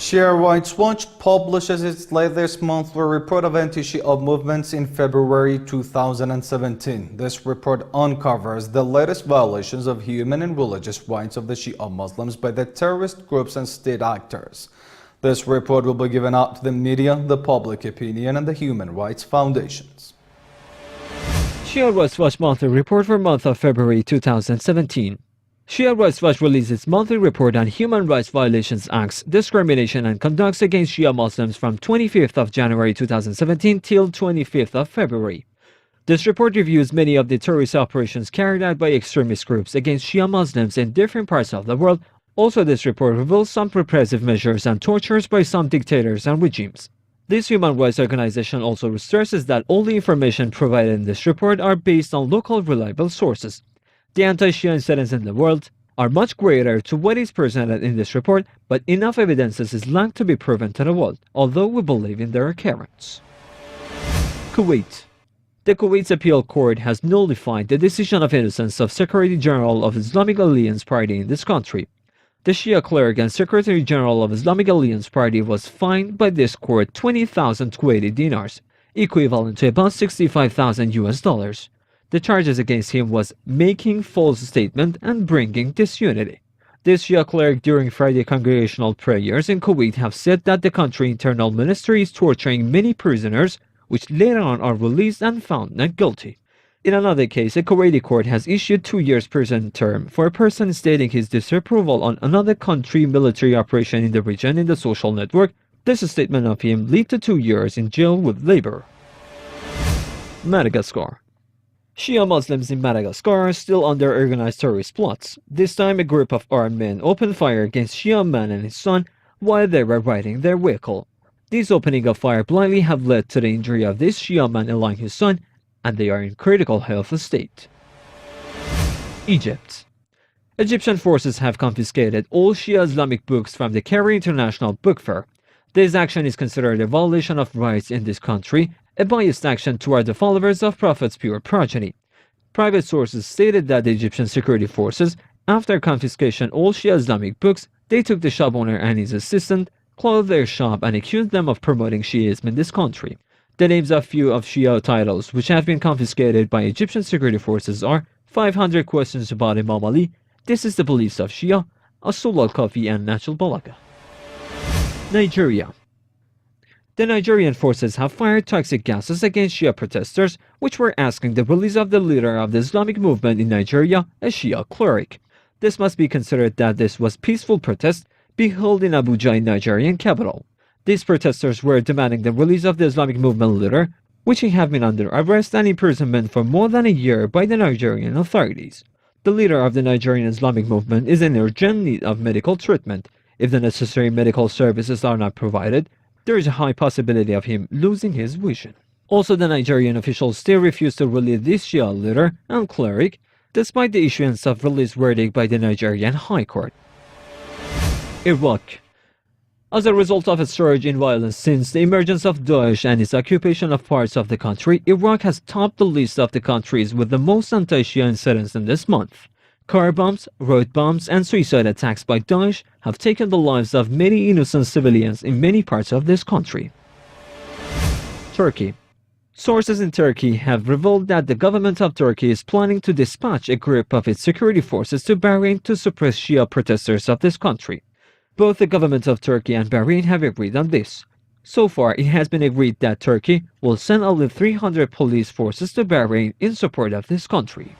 Shia Rights Watch publishes its latest monthly report of anti-Shia movements in February 2017. This report uncovers the latest violations of human and religious rights of the Shia Muslims by the terrorist groups and state actors. This report will be given out to the media, the public opinion, and the human rights foundations. Shia Rights Watch monthly report for month of February 2017. Shia Rights Watch released its monthly report on human rights violations, acts, discrimination, and conducts against Shia Muslims from 25th of January 2017 till 25th of February. This report reviews many of the terrorist operations carried out by extremist groups against Shia Muslims in different parts of the world. Also, this report reveals some repressive measures and tortures by some dictators and regimes. This human rights organization also stresses that all the information provided in this report are based on local reliable sources. The anti-Shia incidents in the world are much greater to what is presented in this report, but enough evidences is lacked to be proven to the world, although we believe in their occurrence. Kuwait. The Kuwait's appeal court has nullified the decision of innocence of Secretary General of Islamic Alliance Party in this country. The Shia cleric and Secretary General of Islamic Alliance Party was fined by this court 20,000 Kuwaiti dinars, equivalent to about $65,000. The charges against him was making false statement and bringing disunity. This Shia cleric during Friday congregational prayers in Kuwait have said that the country internal ministry is torturing many prisoners, which later on are released and found not guilty. In another case, a Kuwaiti court has issued 2 years prison term for a person stating his disapproval on another country military operation in the region in the social network. This statement of him led to 2 years in jail with labor. Madagascar. Shia Muslims in Madagascar are still under organized terrorist plots. This time, a group of armed men opened fire against Shia man and his son while they were riding their vehicle. These opening of fire blindly have led to the injury of this Shia man along his son, and they are in critical health state. Egypt. Egyptian forces have confiscated all Shia Islamic books from the Cairo International Book Fair. This action is considered a violation of rights in this country, a biased action toward the followers of Prophet's pure progeny. Private sources stated that the Egyptian security forces, after confiscation all Shia Islamic books, they took the shop owner and his assistant, closed their shop, and accused them of promoting Shiism in this country. The names of few of Shia titles which have been confiscated by Egyptian security forces are 500 Questions About Imam Ali, This is the Beliefs of Shia, Asul al-Kafi, and Natural Balaga. Nigeria. The Nigerian forces have fired toxic gases against Shia protesters, which were asking the release of the leader of the Islamic movement in Nigeria, a Shia cleric. This must be considered that this was peaceful protest being held in Abuja, in Nigerian capital. These protesters were demanding the release of the Islamic movement leader, which have been under arrest and imprisonment for more than a year by the Nigerian authorities. The leader of the Nigerian Islamic movement is in urgent need of medical treatment. If the necessary medical services are not provided, there is a high possibility of him losing his vision. Also, the Nigerian officials still refuse to release this Shia leader and cleric, despite the issuance of release verdict by the Nigerian High Court. Iraq. As a result of a surge in violence since the emergence of Daesh and its occupation of parts of the country, Iraq has topped the list of the countries with the most anti-Shia incidents in this month. Car bombs, road bombs, and suicide attacks by Daesh have taken the lives of many innocent civilians in many parts of this country. Turkey. Sources in Turkey have revealed that the government of Turkey is planning to dispatch a group of its security forces to Bahrain to suppress Shia protesters of this country. Both the government of Turkey and Bahrain have agreed on this. So far, it has been agreed that Turkey will send only 300 police forces to Bahrain in support of this country.